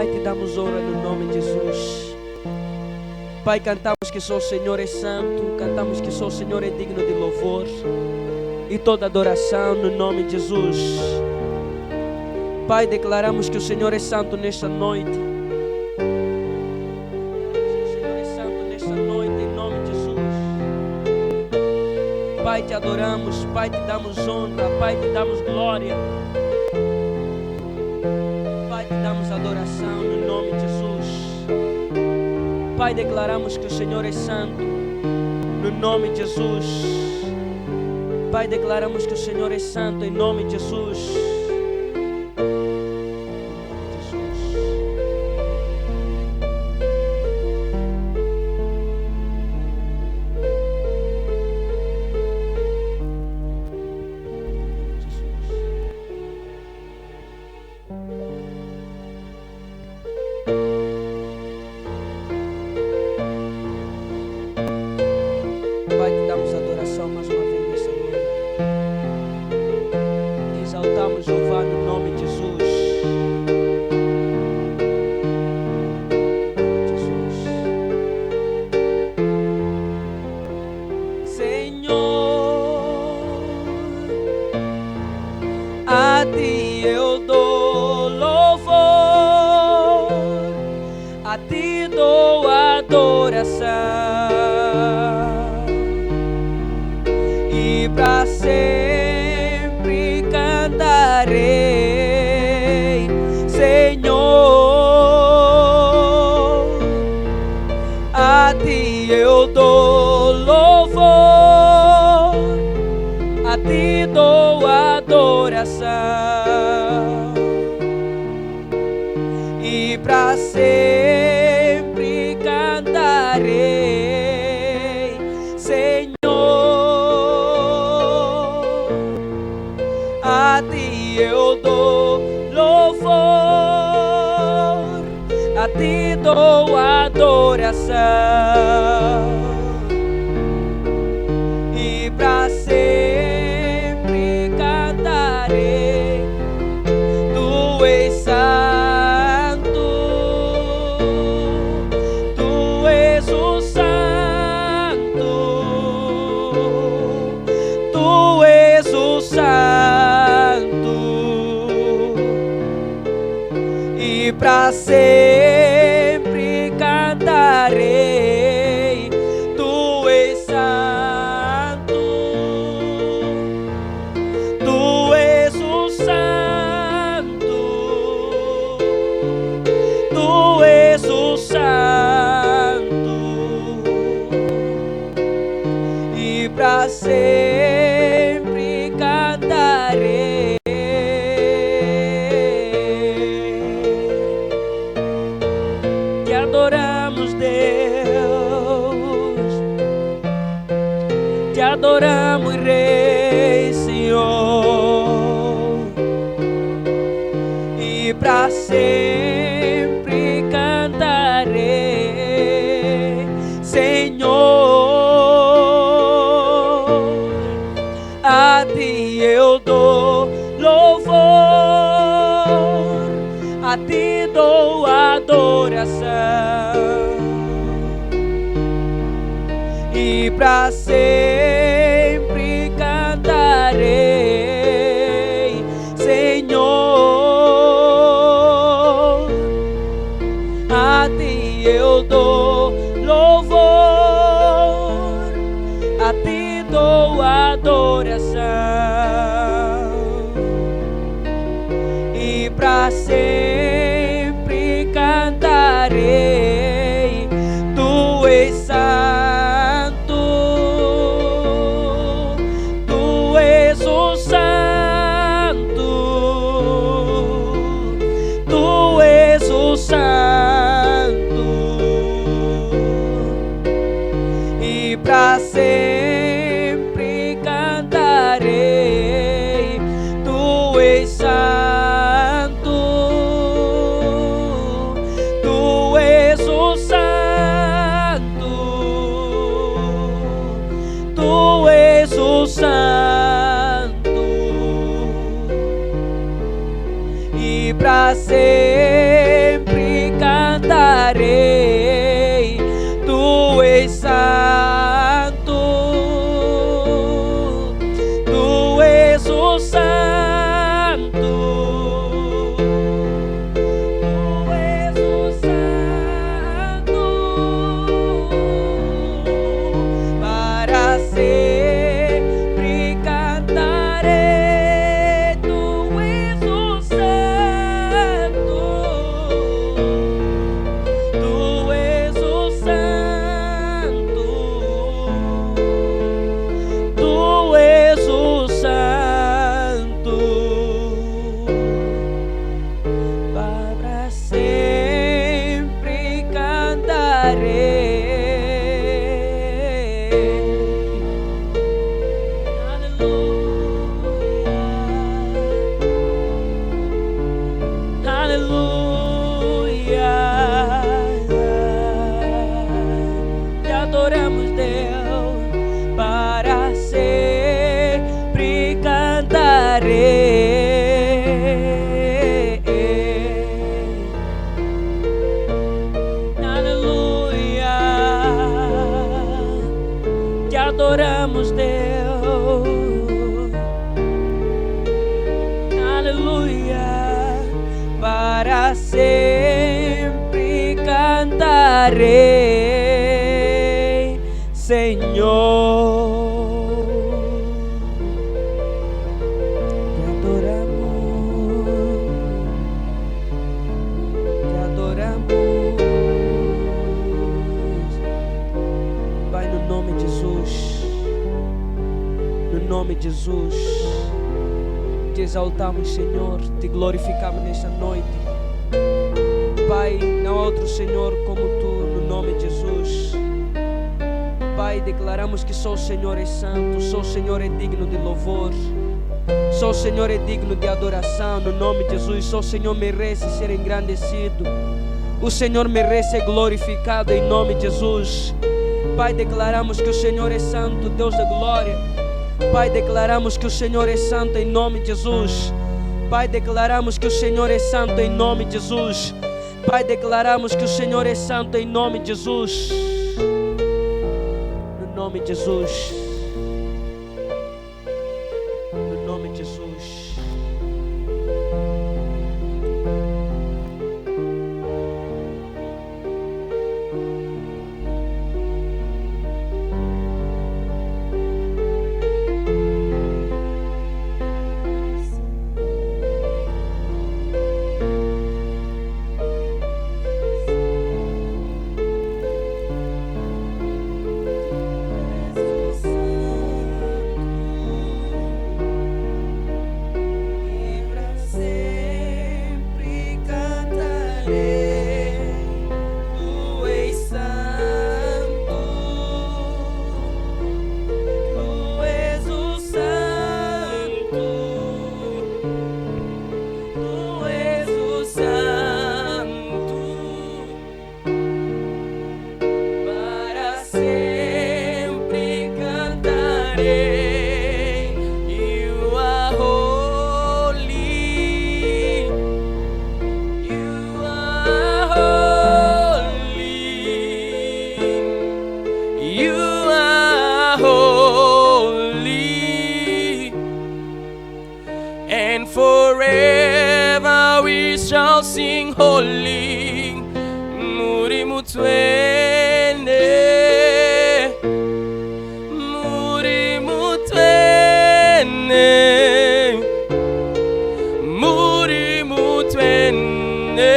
Pai, te damos honra no nome de Jesus. Pai, cantamos que só o Senhor é santo, cantamos que só o Senhor é digno de louvor e toda adoração no nome de Jesus. Pai, declaramos que o Senhor é santo nesta noite. O Senhor é santo nesta noite, em nome de Jesus. Pai, te adoramos, Pai, te damos honra, Pai, te damos glória. Pai, te damos adoração no nome de Jesus. Pai, declaramos que o Senhor é santo no nome de Jesus. Pai, declaramos que o Senhor é santo em nome de Jesus. Pai, te damos adoração mais uma vez nessa noite. Exaltamos Jeová no nome de Jesus. Senhor, a ti eu dou louvor, a ti dou adoração. E para sempre cantarei, Senhor, a ti eu dou louvor, a ti dou adoração. E para sempre cantarei, Senhor, a ti eu dou louvor, a ti dou adoração. E para sempre cantarei, tu és santo, tu és o santo, tu és o santo. E para sempre cantarei, tu és santo, tu és o santo, tu és o santo. E para sempre cantarei. Te adoramos, Deus, te adoramos, Rei, Senhor. E para sempre cantarei, Senhor, a ti eu dou louvor, a ti dou adoração. E para sempre cantarei, Senhor, a ti eu dou louvor, a ti dou adoração. E para sempre cantarei, tu és santo, tu és o santo, tu és o santo. E para sempre cantarei, tu és santo, tu és o santo, tu és o santo. E para sempre cantarei. Tu és santo, tu és o santo. Adoramos Deus, aleluia, para sempre cantarei, Senhor. Te adoramos, Pai, no nome de Jesus. No nome de Jesus, te exaltamos, Senhor, te glorificamos nesta noite. Pai, não há outro Senhor como Tu, no nome de Jesus. Pai, declaramos que só o Senhor é santo, só o Senhor é digno de louvor, só o Senhor é digno de adoração, no nome de Jesus. Só o Senhor merece ser engrandecido, o Senhor merece ser glorificado em nome de Jesus. Pai, declaramos que o Senhor é santo, Deus da glória. Pai, declaramos que o Senhor é santo em nome de Jesus. Pai, declaramos que o Senhor é santo em nome de Jesus. Pai, declaramos que o Senhor é santo em nome de Jesus. No nome de Jesus. No nome de Jesus. Forever we shall sing holy, Muri Mutwene, Muri Mutwene, Muri Mutwene,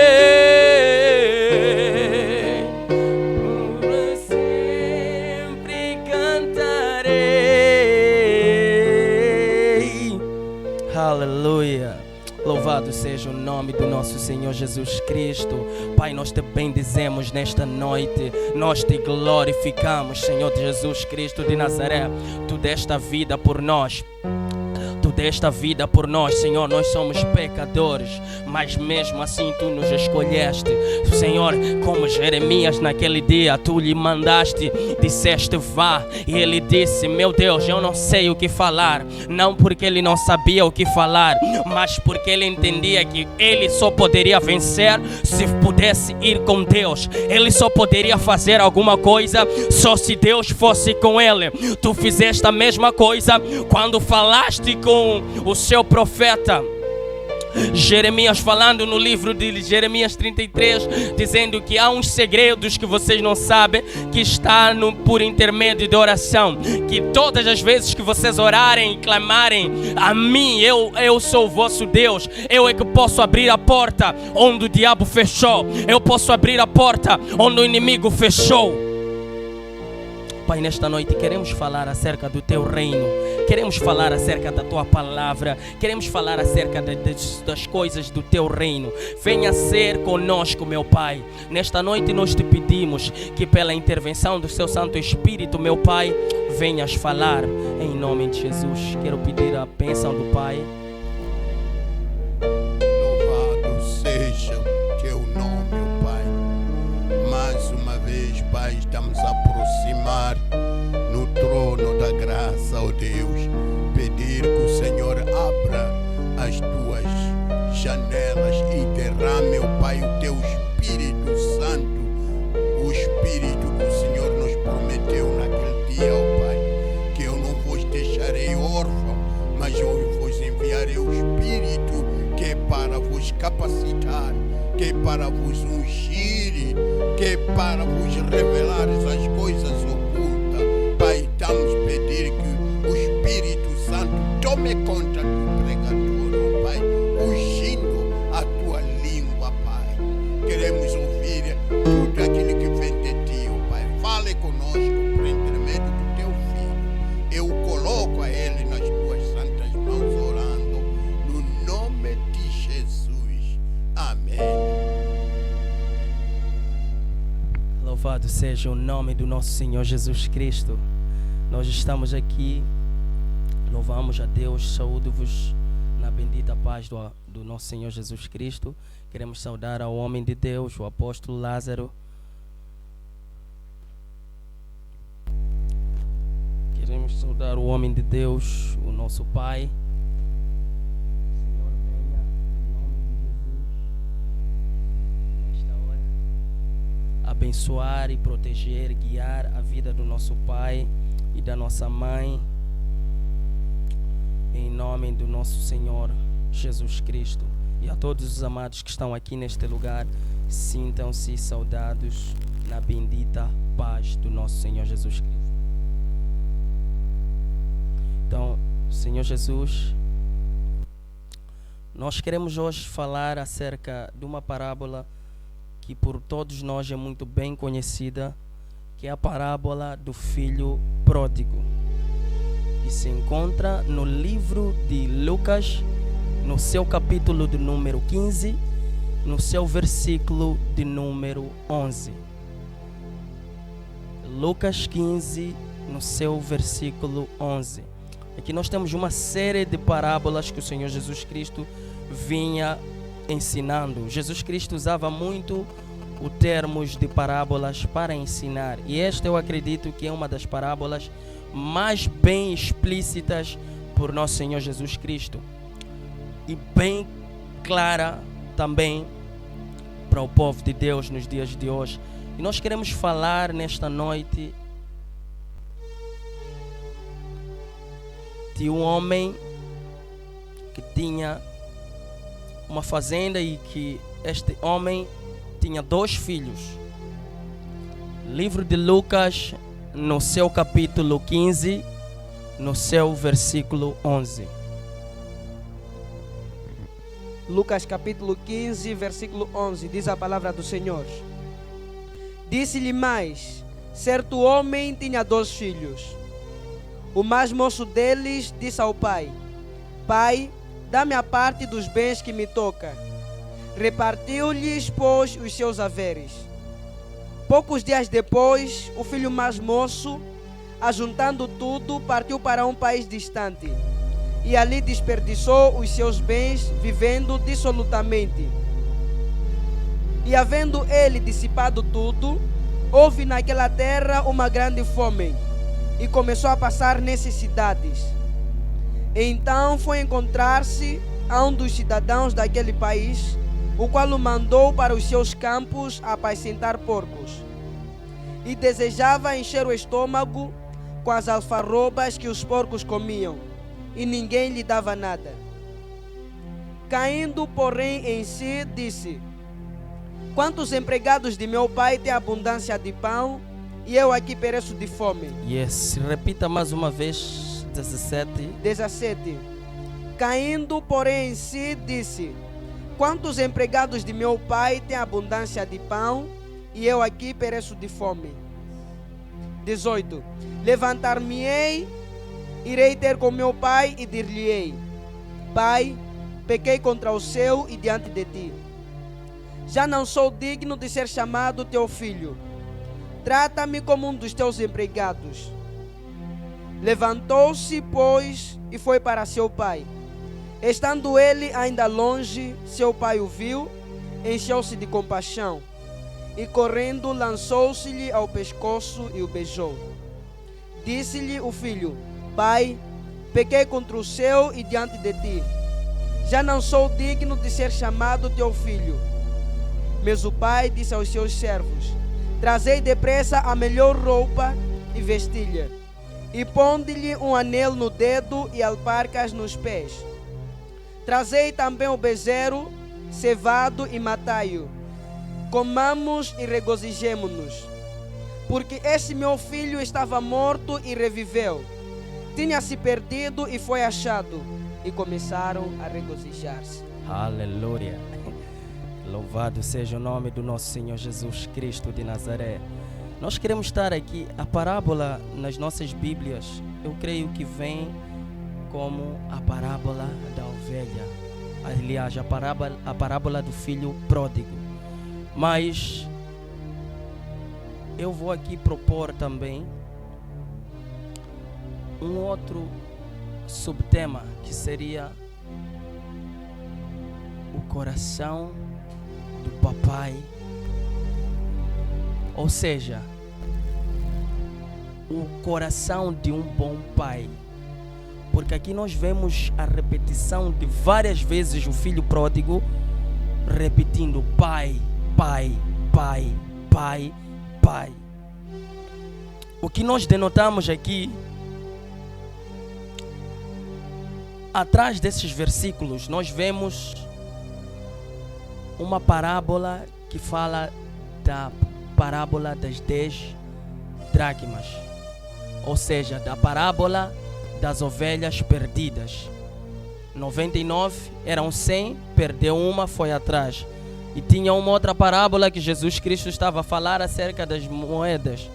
por sempre cantarei. Aleluia. Louvado seja o nome do nosso Senhor Jesus Cristo. Pai, nós te bendizemos nesta noite, nós te glorificamos, Senhor Jesus Cristo de Nazaré. Tu deste a vida por nós. Tu deste a vida por nós, Senhor. Nós somos pecadores, mas mesmo assim tu nos escolheste. Senhor, como Jeremias naquele dia, tu lhe mandaste, disseste vá, e ele disse, meu Deus, eu não sei o que falar, não porque ele não sabia o que falar, mas porque ele entendia que ele só poderia vencer se pudesse ir com Deus. Ele só poderia fazer alguma coisa só se Deus fosse com ele. Tu fizeste a mesma coisa quando falaste com o seu profeta Jeremias, falando no livro de Jeremias 33, dizendo que há uns segredos que vocês não sabem, que está por intermédio de oração, que todas as vezes que vocês orarem e clamarem a mim, eu sou o vosso Deus, eu é que posso abrir a porta onde o diabo fechou, eu posso abrir a porta onde o inimigo fechou. Pai, nesta noite queremos falar acerca do Teu reino, queremos falar acerca da Tua palavra, queremos falar acerca das coisas do Teu reino. Venha ser conosco, meu Pai. Nesta noite nós te pedimos que pela intervenção do Seu Santo Espírito, meu Pai, venhas falar em nome de Jesus. Quero pedir a bênção do Pai. Louvado seja o Teu nome, meu Pai. Mais uma vez, Pai, estamos a aproximar no trono da graça, ó Deus, pedir que o Senhor abra as Tuas janelas e derrame, ó Pai, o Teu Espírito Santo, o Espírito que o Senhor nos prometeu naquele dia, ó Pai, que eu não vos deixarei órfão, mas eu vos enviarei o Espírito que é para vos capacitar, que é para vos ungir, que é para vos revelar essas coisas ocultas. Pai, estamos a pedir que o Espírito Santo tome conta do pregador, Pai, ungindo a Tua língua, Pai. Queremos ouvir tudo aquilo que vem de Ti, Pai. Fale conosco por intermédio do Teu Filho. Eu coloco a Ele nas Tuas santas mãos, orando no nome de Jesus. Amém. Louvado seja o nome do nosso Senhor Jesus Cristo. Nós estamos aqui, louvamos a Deus, saúdo-vos na bendita paz do nosso Senhor Jesus Cristo. Queremos saudar ao homem de Deus, o apóstolo Lázaro. Queremos saudar o homem de Deus, o nosso Pai. Senhor, venha em nome de Jesus, nesta hora, abençoar e proteger, guiar a vida do nosso Pai e da nossa Mãe, em nome do nosso Senhor Jesus Cristo. E a todos os amados que estão aqui neste lugar, sintam-se saudados na bendita paz do nosso Senhor Jesus Cristo. Então, Senhor Jesus, nós queremos hoje falar acerca de uma parábola que por todos nós é muito bem conhecida, que é a parábola do filho pródigo, que se encontra no livro de Lucas, no seu capítulo de número 15, no seu versículo de número 11. Lucas 15, no seu versículo 11. Aqui nós temos uma série de parábolas que o Senhor Jesus Cristo vinha ensinando. Jesus Cristo usava muito o termos de parábolas para ensinar, e esta eu acredito que é uma das parábolas mais bem explícitas por nosso Senhor Jesus Cristo e bem clara também para o povo de Deus nos dias de hoje. E nós queremos falar nesta noite de um homem que tinha uma fazenda e que este homem tinha 2 filhos. Livro de Lucas, no seu capítulo 15, no seu versículo 11. Lucas capítulo 15, versículo 11, diz a palavra do Senhor. Disse-lhe mais: certo homem tinha 2 filhos. O mais moço deles disse ao pai: Pai, dá-me a parte dos bens que me toca. Repartiu-lhes, pois, os seus haveres. Poucos dias depois, o filho mais moço, ajuntando tudo, partiu para um país distante e ali desperdiçou os seus bens, vivendo dissolutamente. E havendo ele dissipado tudo, houve naquela terra uma grande fome, e começou a passar necessidades. Então foi encontrar-se a um dos cidadãos daquele país, o qual o mandou para os seus campos a apacentar porcos. E desejava encher o estômago com as alfarrobas que os porcos comiam, e ninguém lhe dava nada. Caindo, porém, em si, disse: quantos empregados de meu pai têm abundância de pão, e eu aqui pereço de fome? Yes, repita mais uma vez. 17. Caindo, porém, em si, disse: quantos empregados de meu pai têm abundância de pão, e eu aqui pereço de fome? 18. Levantar-me-ei, irei ter com meu pai e dir-lhe-ei: Pai, pequei contra o céu e diante de ti. Já não sou digno de ser chamado teu filho. Trata-me como um dos teus empregados. Levantou-se, pois, e foi para seu pai. Estando ele ainda longe, seu pai o viu, encheu-se de compaixão, e correndo lançou-se-lhe ao pescoço e o beijou. Disse-lhe o filho: Pai, pequei contra o céu e diante de ti. Já não sou digno de ser chamado teu filho. Mas o pai disse aos seus servos: trazei depressa a melhor roupa e vestilha, e ponde-lhe um anel no dedo e alparcas nos pés. Trazei também o bezerro cevado e matai-o. Comamos e regozijemo-nos, porque esse meu filho estava morto e reviveu, tinha-se perdido e foi achado. E começaram a regozijar-se. Aleluia. Louvado seja o nome do nosso Senhor Jesus Cristo de Nazaré. Nós queremos estar aqui. A parábola nas nossas Bíblias, eu creio que vem como a parábola da ovelha. Aliás, a parábola do filho pródigo. Mas eu vou aqui propor também um outro subtema, que seria o coração do papai. Ou seja, o coração de um bom pai. Porque aqui nós vemos a repetição de várias vezes o filho pródigo repetindo: pai, pai, pai, pai, pai. O que nós denotamos aqui, atrás desses versículos, nós vemos uma parábola que fala da parábola das 10 dracmas, ou seja, da parábola das ovelhas perdidas. 99 eram 100, perdeu uma, foi atrás. E tinha uma outra parábola que Jesus Cristo estava a falar acerca das moedas,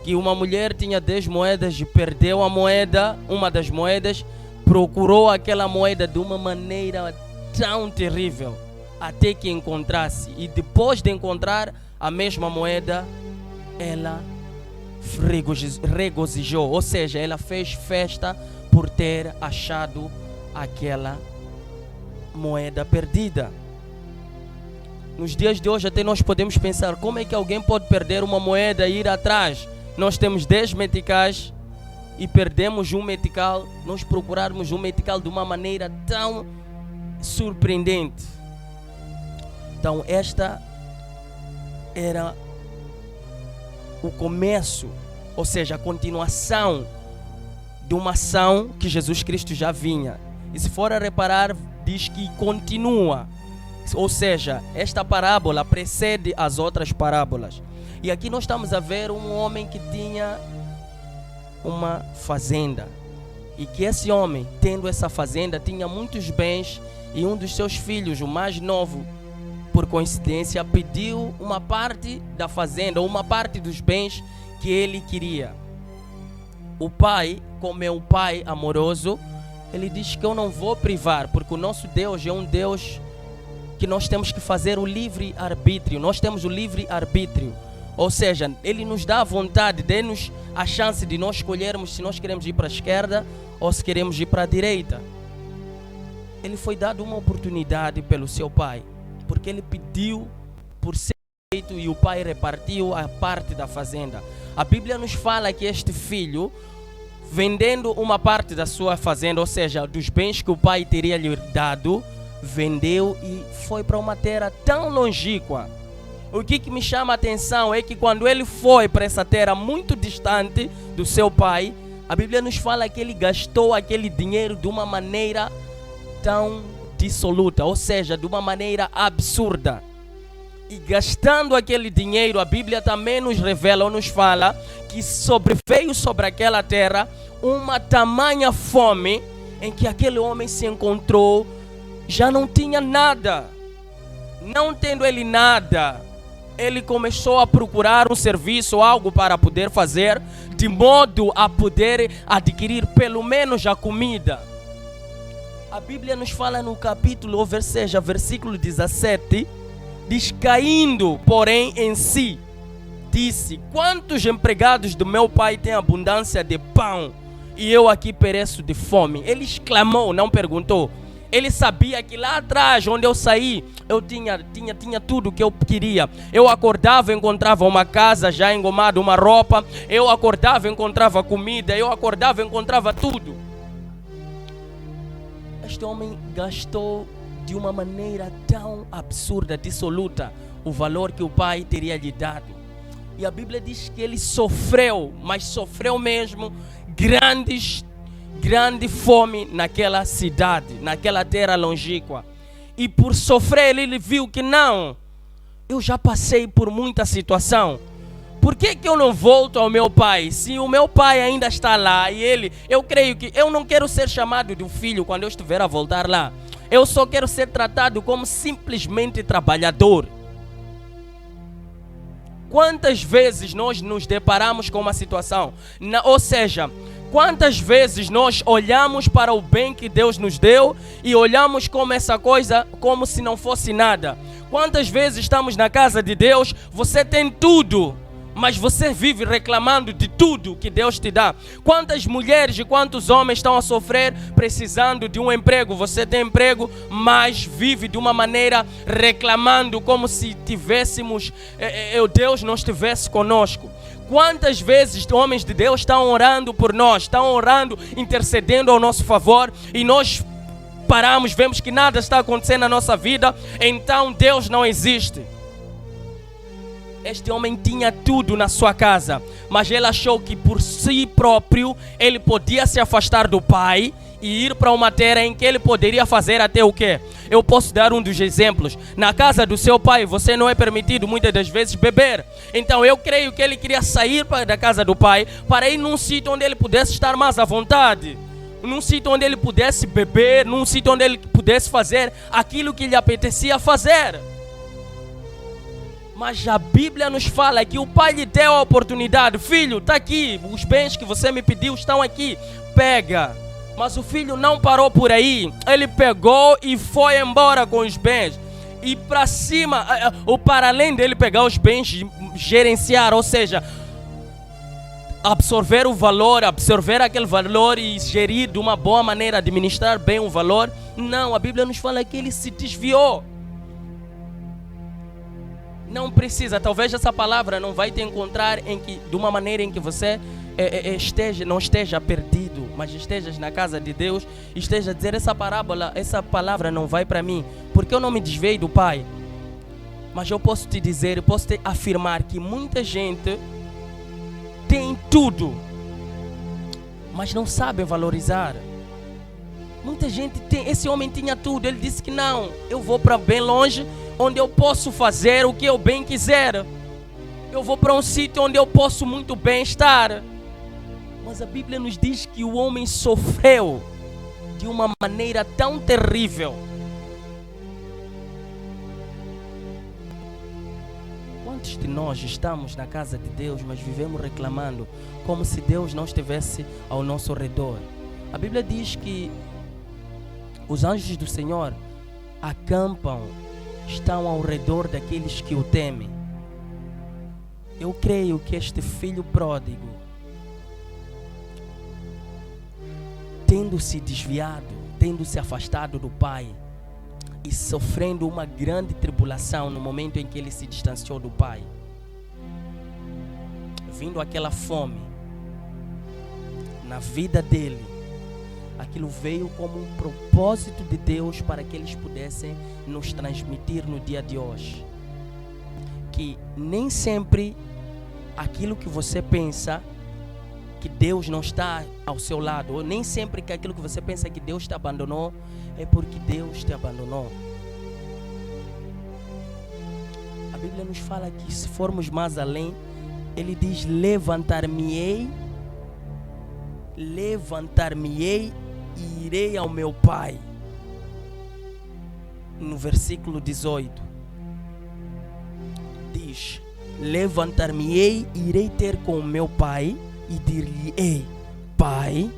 que uma mulher tinha 10 moedas e perdeu a moeda, uma das moedas, procurou aquela moeda de uma maneira tão terrível até que encontrasse, e depois de encontrar a mesma moeda, ela regozijou, ou seja, ela fez festa por ter achado aquela moeda perdida. Nos dias de hoje até nós podemos pensar: como é que alguém pode perder uma moeda e ir atrás? Nós temos 10 meticais e perdemos um metical, nós procurarmos um metical de uma maneira tão surpreendente. Então esta era o começo, ou seja, a continuação de uma ação que Jesus Cristo já vinha. E se for a reparar, diz que continua. Ou seja, esta parábola precede as outras parábolas. E aqui nós estamos a ver um homem que tinha uma fazenda. E que esse homem, tendo essa fazenda, tinha muitos bens, e um dos seus filhos, o mais novo, por coincidência, pediu uma parte da fazenda, uma parte dos bens que ele queria. O pai, como é um pai amoroso, ele diz que eu não vou privar, porque o nosso Deus é um Deus que nós temos que fazer o livre-arbítrio. Nós temos o livre-arbítrio. Ou seja, Ele nos dá a vontade, dê-nos a chance de nós escolhermos se nós queremos ir para a esquerda ou se queremos ir para a direita. Ele foi dado uma oportunidade pelo seu pai, porque ele pediu por ser feito e o pai repartiu a parte da fazenda. A Bíblia nos fala que este filho, vendendo uma parte da sua fazenda, ou seja, dos bens que o pai teria lhe dado, vendeu e foi para uma terra tão longínqua. O que me chama a atenção é que quando ele foi para essa terra muito distante do seu pai, a Bíblia nos fala que ele gastou aquele dinheiro de uma maneira tão dissoluta, ou seja, de uma maneira absurda. E gastando aquele dinheiro, a Bíblia também nos revela ou nos fala que sobreveio sobre aquela terra uma tamanha fome em que aquele homem se encontrou, já não tinha nada. Não tendo ele nada, ele começou a procurar um serviço, algo para poder fazer, de modo a poder adquirir pelo menos a comida. A Bíblia nos fala no capítulo, ou seja, versículo 17, diz: caindo, porém, em si, disse: quantos empregados do meu pai têm abundância de pão e eu aqui pereço de fome? Ele exclamou, não perguntou. Ele sabia que lá atrás, onde eu saí, eu tinha tudo o que eu queria. Eu acordava, encontrava uma casa já engomada, uma roupa. Eu acordava, encontrava comida. Eu acordava, encontrava tudo. Este homem gastou de uma maneira tão absurda, dissoluta, o valor que o pai teria lhe dado. E a Bíblia diz que ele sofreu, mas sofreu mesmo, grande fome naquela cidade, naquela terra longínqua. E por sofrer, ele viu que não, eu já passei por muita situação. Por que eu não volto ao meu pai? Se o meu pai ainda está lá e eu creio que eu não quero ser chamado de filho quando eu estiver a voltar lá. Eu só quero ser tratado como simplesmente trabalhador. Quantas vezes nós nos deparamos com uma situação, ou seja, quantas vezes nós olhamos para o bem que Deus nos deu e olhamos como essa coisa como se não fosse nada. Quantas vezes estamos na casa de Deus, você tem tudo, mas você vive reclamando de tudo que Deus te dá. Quantas mulheres e quantos homens estão a sofrer precisando de um emprego? Você tem emprego, mas vive de uma maneira reclamando como se Deus não estivesse conosco. Quantas vezes homens de Deus estão orando por nós, estão orando, intercedendo ao nosso favor, e nós paramos, vemos que nada está acontecendo na nossa vida, então Deus não existe. Este homem tinha tudo na sua casa, mas ele achou que por si próprio ele podia se afastar do pai e ir para uma terra em que ele poderia fazer até o quê? Eu posso dar um dos exemplos. Na casa do seu pai você não é permitido muitas das vezes beber. Então eu creio que ele queria sair da casa do pai para ir num sítio onde ele pudesse estar mais à vontade, num sítio onde ele pudesse beber, num sítio onde ele pudesse fazer aquilo que lhe apetecia fazer. Mas a Bíblia nos fala que o pai lhe deu a oportunidade. Filho, está aqui, os bens que você me pediu estão aqui, pega. Mas o filho não parou por aí. Ele pegou e foi embora com os bens. E para cima, para além dele pegar os bens, gerenciar, ou seja, absorver o valor, absorver aquele valor e gerir de uma boa maneira, administrar bem o valor. Não, a Bíblia nos fala que ele se desviou. Não precisa, talvez essa palavra não vai te encontrar de uma maneira em que você não esteja perdido, mas estejas na casa de Deus, esteja a dizer: essa palavra não vai para mim, porque eu não me desviei do Pai. Mas eu posso te dizer, eu posso te afirmar que muita gente tem tudo, mas não sabe valorizar. Muita gente tem, esse homem tinha tudo, ele disse que não, eu vou para bem longe, onde eu posso fazer o que eu bem quiser. Eu vou para um sítio onde eu posso muito bem estar. Mas a Bíblia nos diz que o homem sofreu de uma maneira tão terrível. Quantos de nós estamos na casa de Deus, mas vivemos reclamando como se Deus não estivesse ao nosso redor? A Bíblia diz que os anjos do Senhor acampam, estão ao redor daqueles que o temem. Eu creio que este filho pródigo, tendo se desviado, tendo se afastado do pai e sofrendo uma grande tribulação no momento em que ele se distanciou do pai, vindo aquela fome na vida dele, aquilo veio como um propósito de Deus para que eles pudessem nos transmitir no dia de hoje. Que nem sempre aquilo que você pensa que Deus não está ao seu lado, ou nem sempre que aquilo que você pensa que Deus te abandonou, é porque Deus te abandonou. A Bíblia nos fala que se formos mais além, ele diz: levantar-me-ei e irei ao meu pai. No versículo 18 diz: levantar-me-ei e irei ter com o meu pai e dir-lhe-ei: Pai,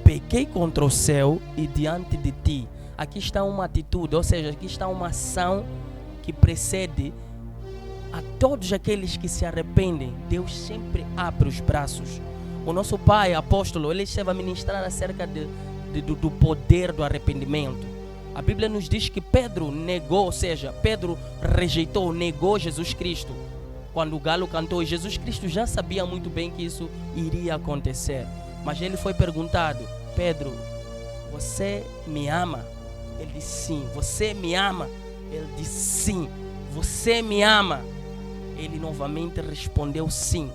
pequei contra o céu e diante de ti. Aqui está uma atitude, ou seja, aqui está uma ação que precede a todos aqueles que se arrependem. Deus sempre abre os braços. O nosso pai apóstolo, ele esteve a ministrar acerca do poder do arrependimento. A Bíblia nos diz que Pedro negou, ou seja, Pedro rejeitou, negou Jesus Cristo. Quando o galo cantou, Jesus Cristo já sabia muito bem que isso iria acontecer. Mas ele foi perguntado: Pedro, você me ama? Ele disse sim. Você me ama? Ele disse sim. Você me ama? Ele novamente respondeu sim.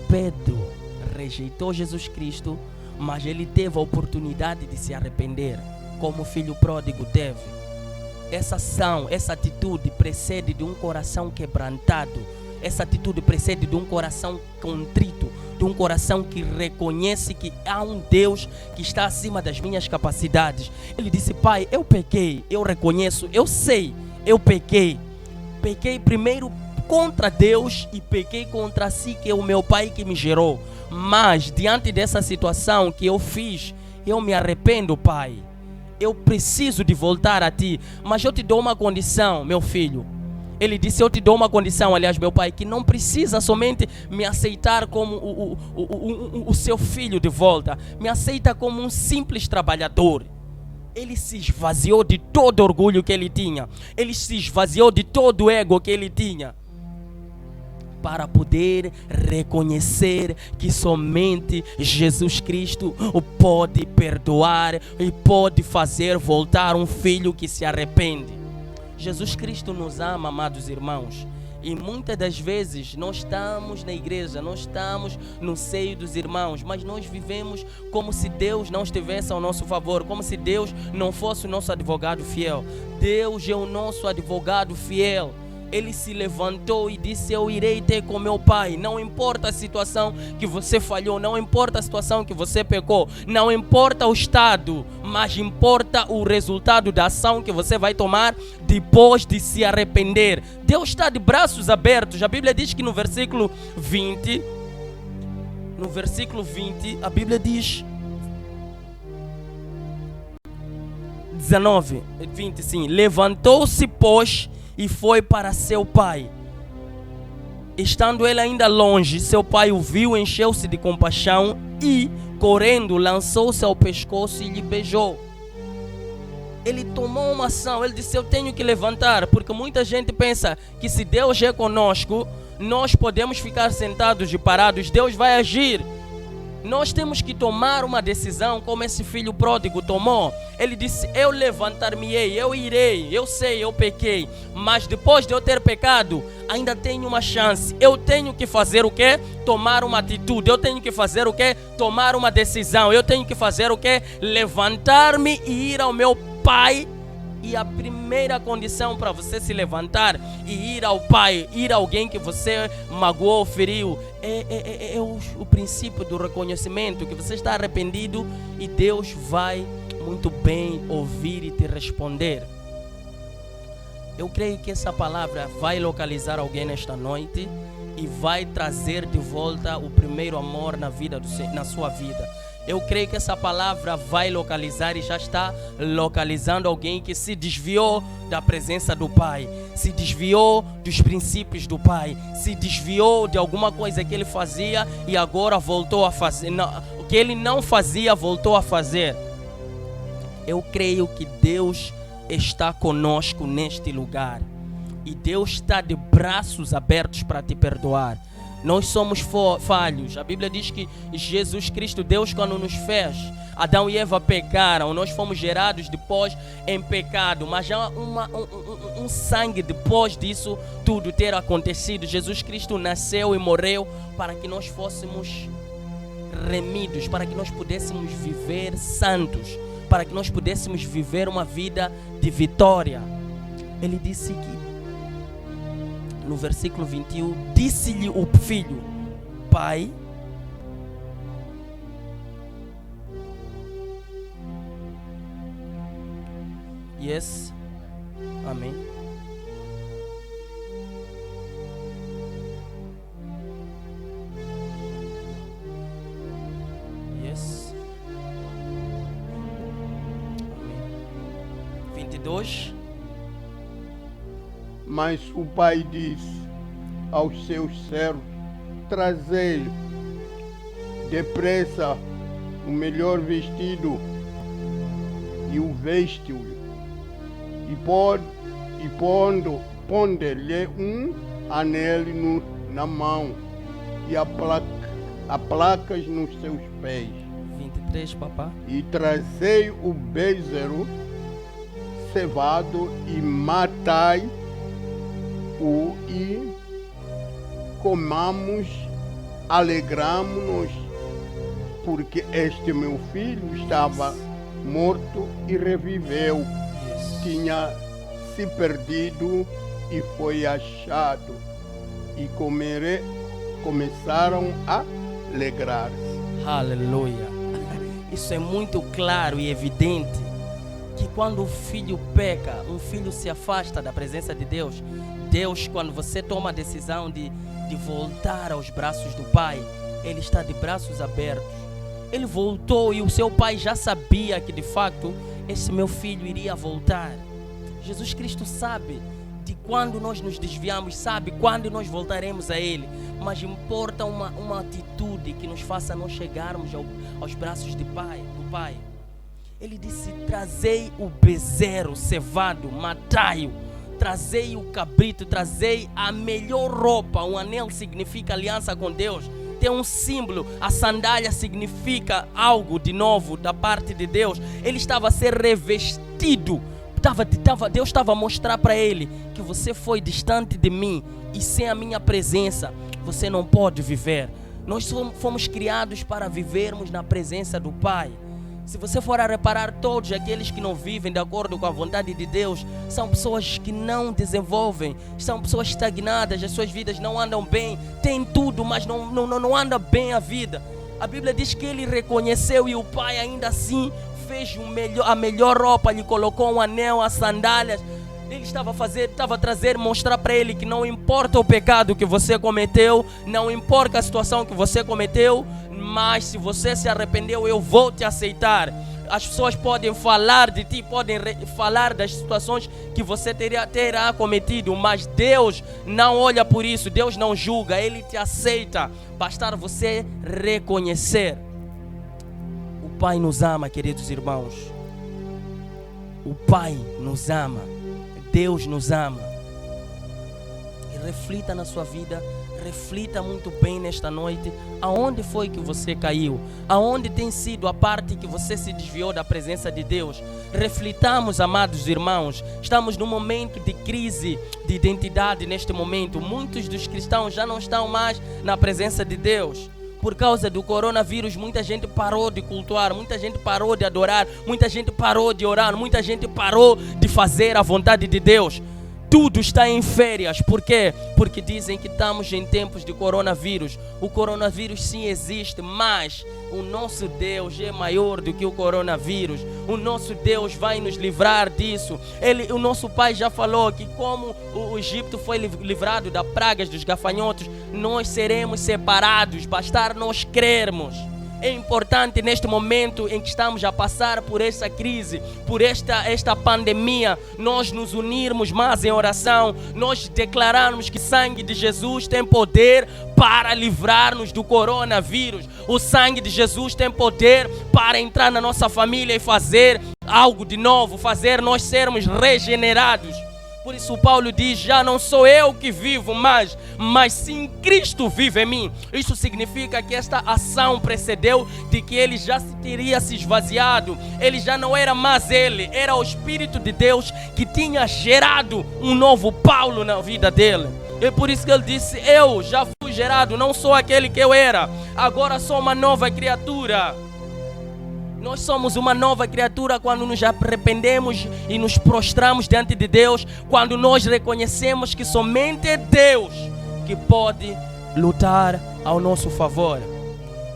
Pedro rejeitou Jesus Cristo, mas ele teve a oportunidade de se arrepender, como o filho pródigo teve. Essa ação, essa atitude precede de um coração quebrantado. Essa atitude precede de um coração contrito, de um coração que reconhece que há um Deus que está acima das minhas capacidades. Ele disse: Pai, eu pequei, eu reconheço, eu sei, eu pequei. Pequei primeiro contra Deus e pequei contra si, que é o meu pai que me gerou. Mas diante dessa situação que eu fiz, eu me arrependo, Pai. Eu preciso de voltar a ti, mas eu te dou uma condição, meu filho. Ele disse: eu te dou uma condição, aliás, meu pai, que não precisa somente me aceitar como o seu filho de volta. Me aceita como um simples trabalhador. Ele se esvaziou de todo o orgulho que ele tinha. Ele se esvaziou de todo o ego que ele tinha, para poder reconhecer que somente Jesus Cristo o pode perdoar e pode fazer voltar um filho que se arrepende. Jesus Cristo nos ama, amados irmãos. E muitas das vezes nós estamos na igreja, nós estamos no seio dos irmãos, mas nós vivemos como se Deus não estivesse ao nosso favor, como se Deus não fosse o nosso advogado fiel. Deus é o nosso advogado fiel. Ele se levantou e disse: eu irei ter com meu pai. Não importa a situação que você falhou, não importa a situação que você pecou, não importa o estado, mas importa o resultado da ação que você vai tomar depois de se arrepender. Deus está de braços abertos. A Bíblia diz que no versículo 20, a Bíblia diz 20, sim. Levantou-se, pois, e foi para seu pai. Estando ele ainda longe, seu pai o viu, encheu-se de compaixão e, correndo, lançou-se ao pescoço e lhe beijou. Ele tomou uma ação. Ele disse: eu tenho que levantar, porque muita gente pensa que se Deus é conosco, nós podemos ficar sentados e parados. Deus vai agir. Nós temos que tomar uma decisão, como esse filho pródigo tomou. Ele disse: eu levantar-me-ei, eu irei, eu sei, eu pequei, mas depois de eu ter pecado, ainda tenho uma chance. Eu tenho que fazer o quê? Tomar uma atitude. Eu tenho que fazer o quê? Tomar uma decisão. Eu tenho que fazer o quê? Levantar-me e ir ao meu pai. E a primeira condição para você se levantar e ir ao pai, ir a alguém que você magoou ou feriu, é o princípio do reconhecimento, que você está arrependido e Deus vai muito bem ouvir e te responder. Eu creio que essa palavra vai localizar alguém nesta noite e vai trazer de volta o primeiro amor na sua vida. Eu creio que essa palavra vai localizar e já está localizando alguém que se desviou da presença do Pai, se desviou dos princípios do Pai, se desviou de alguma coisa que ele fazia e agora voltou a fazer. O que ele não fazia, voltou a fazer. Eu creio que Deus está conosco neste lugar e Deus está de braços abertos para te perdoar. Nós somos falhos. A Bíblia diz que Jesus Cristo, Deus, quando nos fez, Adão e Eva pecaram, nós fomos gerados depois em pecado, mas já um sangue depois disso tudo ter acontecido. Jesus Cristo nasceu e morreu para que nós fôssemos remidos, para que nós pudéssemos viver santos, para que nós pudéssemos viver uma vida de vitória. Ele disse que no versículo 21, disse-lhe o filho: Pai, yes, amém. Yes, amém. 22. Mas o pai disse aos seus servos: trazei depressa o melhor vestido e o vestiu-lhe, e ponde-lhe um anel na mão e a placas nos seus pés. 23, papá. E trazei o bezerro cevado e matai e comamos, alegramo-nos, porque este meu filho estava morto e reviveu, tinha se perdido e foi achado, e começaram a alegrar-se. Aleluia. Isso é muito claro e evidente, que quando o filho peca, um filho se afasta da presença de Deus. Deus, quando você toma a decisão de voltar aos braços do Pai, Ele está de braços abertos. Ele voltou e o seu pai já sabia que de fato esse meu filho iria voltar. Jesus Cristo sabe de quando nós nos desviamos, sabe quando nós voltaremos a Ele, mas importa uma atitude que nos faça nós chegarmos aos braços do Pai. Ele disse: trazei o bezerro cevado, matai-o, trazei o cabrito, trazei a melhor roupa. Um anel significa aliança com Deus, tem um símbolo. A sandália significa algo de novo da parte de Deus. Ele estava a ser revestido. Deus estava a mostrar para ele que você foi distante de mim e sem a minha presença você não pode viver. Nós fomos criados para vivermos na presença do Pai. Se você for a reparar, todos aqueles que não vivem de acordo com a vontade de Deus são pessoas que não desenvolvem, são pessoas estagnadas, as suas vidas não andam bem, têm tudo, mas não anda bem a vida. A Bíblia diz que ele reconheceu e o Pai ainda assim fez a melhor roupa, lhe colocou um anel, as sandálias. Ele estava a trazer, mostrar para ele que não importa o pecado que você cometeu, não importa a situação que você cometeu, mas se você se arrependeu, eu vou te aceitar. As pessoas podem falar de ti, podem falar das situações que você terá cometido, mas Deus não olha por isso, Deus não julga, Ele te aceita, bastar você reconhecer. O Pai nos ama, queridos irmãos. O Pai nos ama. Deus nos ama. E reflita na sua vida, reflita muito bem nesta noite, aonde foi que você caiu, aonde tem sido a parte que você se desviou da presença de Deus. Reflitamos, amados irmãos, estamos num momento de crise de identidade neste momento. Muitos dos cristãos já não estão mais na presença de Deus. Por causa do coronavírus, muita gente parou de cultuar, muita gente parou de adorar, muita gente parou de orar, muita gente parou de fazer a vontade de Deus. Tudo está em férias. Por quê? Porque dizem que estamos em tempos de coronavírus. O coronavírus sim existe, mas o nosso Deus é maior do que o coronavírus. O nosso Deus vai nos livrar disso. O nosso Pai já falou que como o Egito foi livrado das pragas dos gafanhotos, nós seremos separados, bastar nós crermos. É importante neste momento em que estamos a passar por essa crise, por esta pandemia, nós nos unirmos mais em oração, nós declararmos que o sangue de Jesus tem poder para livrar-nos do coronavírus. O sangue de Jesus tem poder para entrar na nossa família e fazer algo de novo, fazer nós sermos regenerados. Por isso Paulo diz, já não sou eu que vivo mais, mas sim Cristo vive em mim. Isso significa que esta ação precedeu de que ele já teria se esvaziado. Ele já não era mais ele, era o Espírito de Deus que tinha gerado um novo Paulo na vida dele. É por isso que ele disse, eu já fui gerado, não sou aquele que eu era, agora sou uma nova criatura. Nós somos uma nova criatura quando nos arrependemos e nos prostramos diante de Deus, quando nós reconhecemos que somente é Deus que pode lutar ao nosso favor.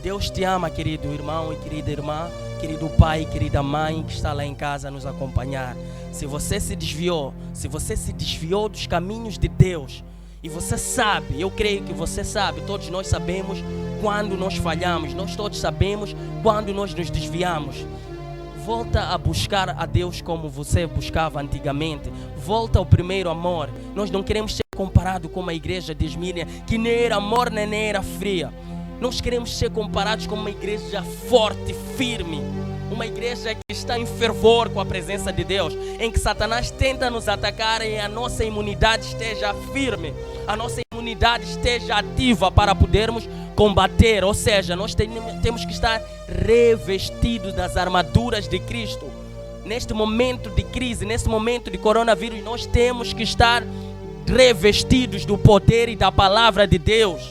Deus te ama, querido irmão e querida irmã, querido pai e querida mãe que está lá em casa a nos acompanhar. Se você se desviou dos caminhos de Deus, e você sabe, eu creio que você sabe, todos nós sabemos quando nós falhamos, nós todos sabemos quando nós nos desviamos. Volta a buscar a Deus como você buscava antigamente. Volta ao primeiro amor. Nós não queremos ser comparados com uma igreja de Esmília que nem era morna nem era fria. Nós queremos ser comparados com uma igreja forte, firme. Uma igreja que está em fervor com a presença de Deus, em que Satanás tenta nos atacar e a nossa imunidade esteja firme, a nossa imunidade esteja ativa para podermos combater. Ou seja, nós temos que estar revestidos das armaduras de Cristo. Neste momento de crise, neste momento de coronavírus, nós temos que estar revestidos do poder e da palavra de Deus.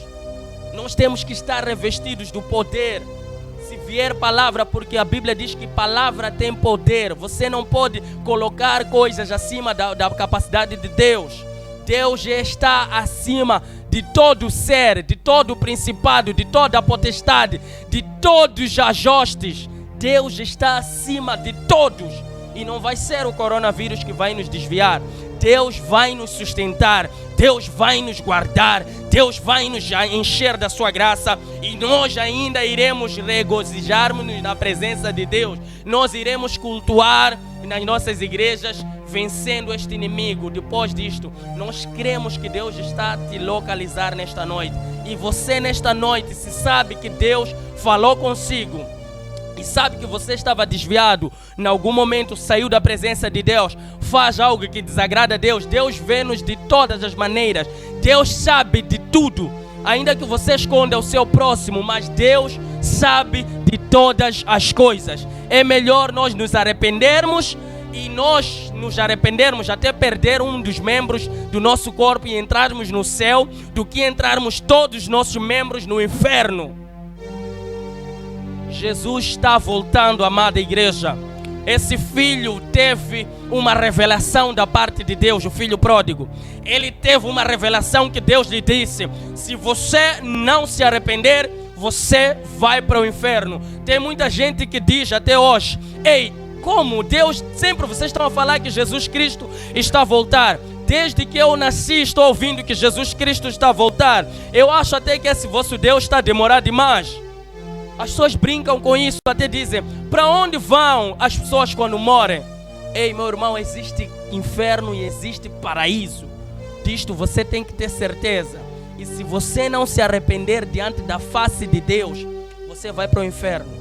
Nós temos que estar revestidos do poder. Se vier palavra, porque a Bíblia diz que palavra tem poder. Você não pode colocar coisas acima da capacidade de Deus. Deus está acima de todo ser, de todo principado, de toda potestade, de todos os ajustes. Deus está acima de todos. E não vai ser o coronavírus que vai nos desviar. Deus vai nos sustentar, Deus vai nos guardar, Deus vai nos encher da sua graça e nós ainda iremos regozijar-nos na presença de Deus. Nós iremos cultuar nas nossas igrejas vencendo este inimigo. Depois disto, nós cremos que Deus está a te localizar nesta noite. E você nesta noite, se sabe que Deus falou consigo e sabe que você estava desviado, em algum momento saiu da presença de Deus, faz algo que desagrada a Deus, Deus vê-nos de todas as maneiras, Deus sabe de tudo, ainda que você esconda o seu próximo, mas Deus sabe de todas as coisas. É melhor nós nos arrependermos e nós nos arrependermos até perder um dos membros do nosso corpo e entrarmos no céu, do que entrarmos todos os nossos membros no inferno. Jesus está voltando, amada igreja. Esse filho teve uma revelação da parte de Deus, o filho pródigo. Ele teve uma revelação que Deus lhe disse: se você não se arrepender, você vai para o inferno. Tem muita gente que diz até hoje: ei, como Deus, sempre vocês estão a falar que Jesus Cristo está a voltar. Desde que eu nasci estou ouvindo que Jesus Cristo está a voltar. Eu acho até que esse vosso Deus está a demorar demais. As pessoas brincam com isso, até dizem: para onde vão as pessoas quando morrem? Ei, meu irmão, existe inferno e existe paraíso. Disto você tem que ter certeza. E se você não se arrepender diante da face de Deus, você vai para o inferno.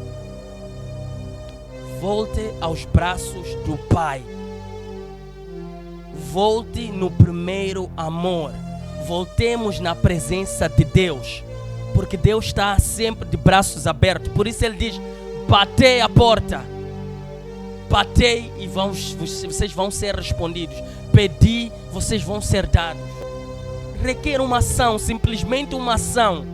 Volte aos braços do Pai. Volte no primeiro amor. Voltemos na presença de Deus. Porque Deus está sempre de braços abertos. Por isso Ele diz: batei a porta. Batei e vocês vão ser respondidos. Pedi, vocês vão ser dados. Requer uma ação, simplesmente uma ação.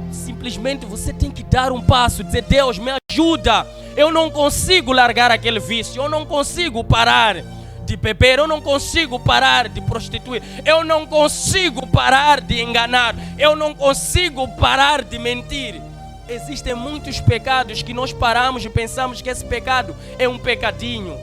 Simplesmente você tem que dar um passo, dizer: Deus, me ajuda. Eu não consigo largar aquele vício. Eu não consigo parar de beber, eu não consigo parar de prostituir, eu não consigo parar de enganar, eu não consigo parar de mentir. Existem muitos pecados que nós paramos e pensamos que esse pecado é um pecadinho.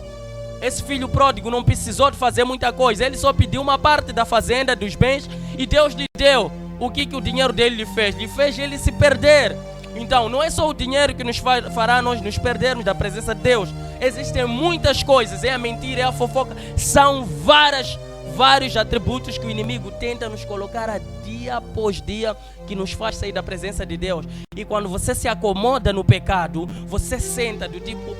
Esse filho pródigo não precisou de fazer muita coisa, ele só pediu uma parte da fazenda, dos bens, e Deus lhe deu. O que o dinheiro dele lhe fez? Lhe fez ele se perder. Então, não é só o dinheiro que nos fará nós nos perdermos da presença de Deus. Existem muitas coisas, é a mentira, é a fofoca, são vários atributos que o inimigo tenta nos colocar a dia após dia, que nos faz sair da presença de Deus. E quando você se acomoda no pecado, você senta do tipo,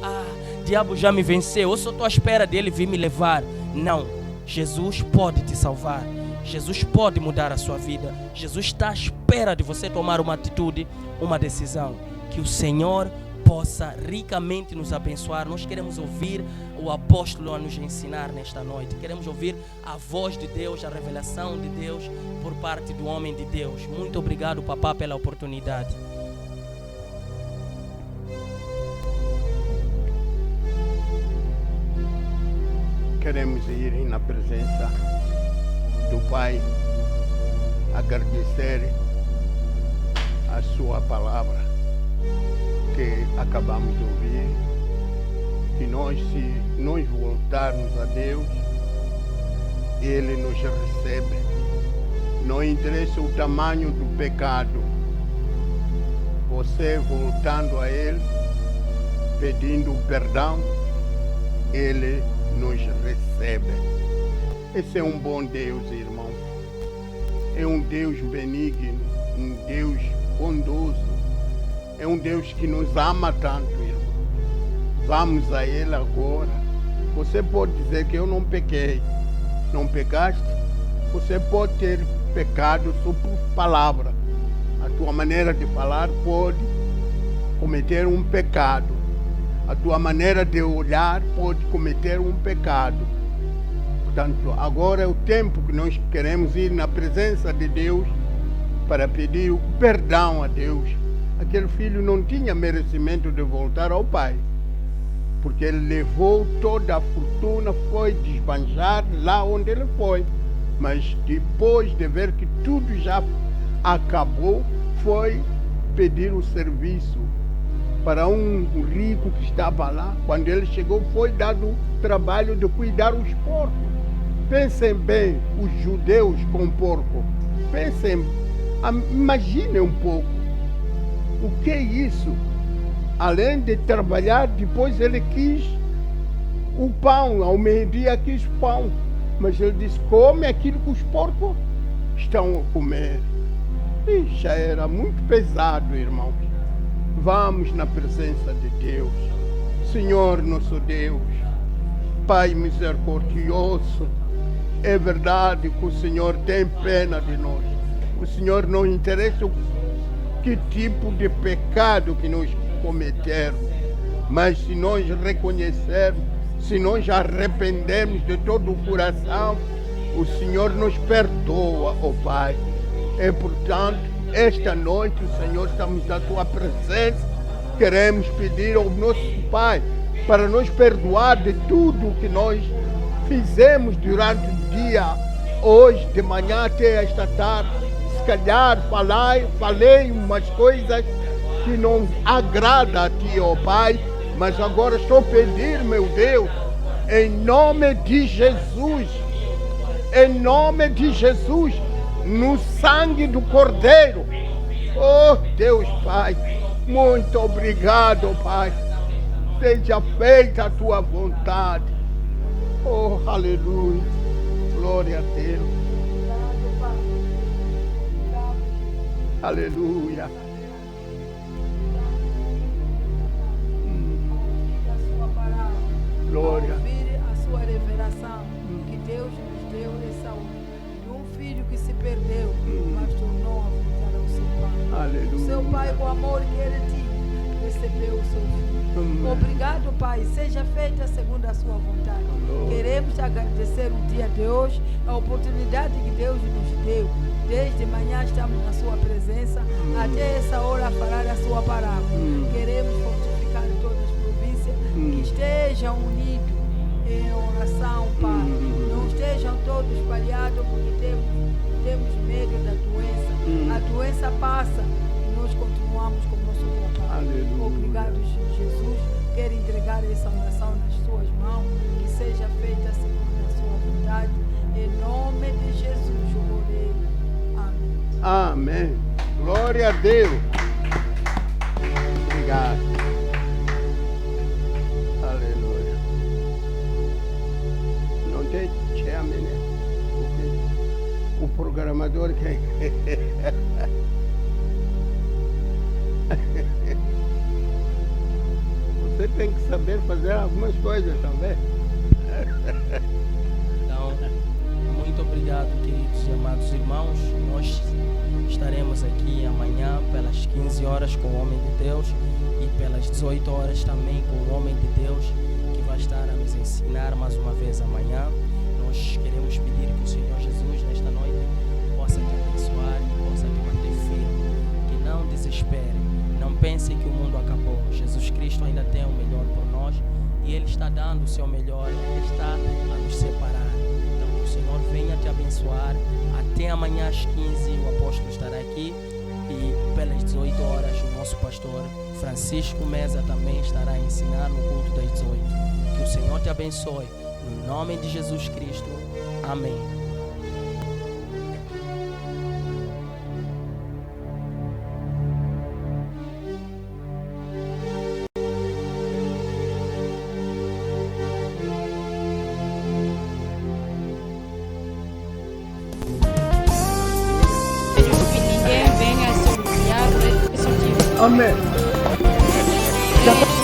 diabo já me venceu, eu só estou à espera dele vir me levar. Não, Jesus pode te salvar. Jesus pode mudar a sua vida. Jesus está à espera de você tomar uma atitude, uma decisão. Que o Senhor possa ricamente nos abençoar. Nós queremos ouvir o apóstolo a nos ensinar nesta noite. Queremos ouvir a voz de Deus, a revelação de Deus por parte do homem de Deus. Muito obrigado, papá, pela oportunidade. Queremos ir na presença do Pai, agradecer a sua palavra que acabamos de ouvir, que nós, se nós voltarmos a Deus, Ele nos recebe. Não interessa o tamanho do pecado, você voltando a Ele, pedindo perdão, Ele nos recebe. Esse é um bom Deus, irmão. É um Deus benigno, um Deus bondoso. É um Deus que nos ama tanto, irmão. Vamos a Ele agora. Você pode dizer que eu não pequei. Não pecaste? Você pode ter pecado só por palavra. A tua maneira de falar pode cometer um pecado. A tua maneira de olhar pode cometer um pecado. Portanto, agora é o tempo que nós queremos ir na presença de Deus para pedir o perdão a Deus. Aquele filho não tinha merecimento de voltar ao pai, porque ele levou toda a fortuna, foi desbanjar lá onde ele foi. Mas depois de ver que tudo já acabou, foi pedir o serviço para um rico que estava lá. Quando ele chegou, foi dado o trabalho de cuidar os porcos. Pensem bem, os judeus com porco. Pensem, imaginem um pouco. O que é isso? Além de trabalhar, depois ele quis o pão. Ao meio-dia quis pão. Mas ele disse, come aquilo que os porcos estão a comer. E já era muito pesado, irmãos. Vamos na presença de Deus. Senhor nosso Deus, Pai misericordioso, é verdade que o Senhor tem pena de nós. O Senhor não interessa que tipo de pecado que nós cometermos, mas se nós reconhecermos, se nós arrependermos de todo o coração, o Senhor nos perdoa, ó Pai. E portanto, esta noite, Senhor, estamos na Tua presença, queremos pedir ao nosso Pai para nos perdoar de tudo o que nós fizemos durante o dia, hoje, de manhã até esta tarde. Se calhar falei umas coisas que não agrada a Ti, ó Pai, mas agora estou a pedir, meu Deus, em nome de Jesus, no sangue do Cordeiro. Oh Deus Pai, muito obrigado, Pai. Seja feita a Tua vontade. Oh, aleluia. Glória a Deus. Aleluia. Glória. Ouvir a sua revelação que Deus nos deu essa um filho que se perdeu, mas tornou a voltar ao seu pai. Aleluia. O seu pai, com o amor que ele tinha, recebeu o seu filho. Obrigado, Pai. Seja feita segundo a sua vontade. Queremos agradecer o dia de hoje, a oportunidade que Deus nos deu. Desde manhã estamos na sua presença, até essa hora a falar a sua palavra. Queremos fortificar todas as províncias que estejam unidos em oração, Pai. Não estejam todos espalhados, porque temos medo da doença. A doença passa e nós continuamos com o nosso trabalho. Aleluia. Obrigado, Jesus. Quero entregar essa oração nas suas mãos, que seja feita segundo a sua vontade. Em nome de Jesus, eu orei. Amém. Amém. Glória a Deus. chame, né? Porque o programador que você tem que saber fazer algumas coisas também. Então, muito obrigado, queridos e amados irmãos. Nós estaremos aqui amanhã pelas 15 horas com o homem de Deus e pelas 18 horas também com o homem de Deus, que vai estar a nos ensinar mais uma vez amanhã. Nós queremos pedir que o Senhor Jesus nesta noite possa te abençoar e possa te manter firme, que não desespere, não pense que o mundo acabou. Jesus Cristo ainda tem o melhor por nós e Ele está dando o seu melhor, Ele está a nos separar. Então que o Senhor venha te abençoar. Até amanhã às 15 o apóstolo estará aqui e pelas 18 horas o nosso pastor Francisco Meza também estará a ensinar no culto das 18. Que o Senhor te abençoe. No nome de Jesus Cristo. Amém. Ninguém venha se humilhar, Amém. é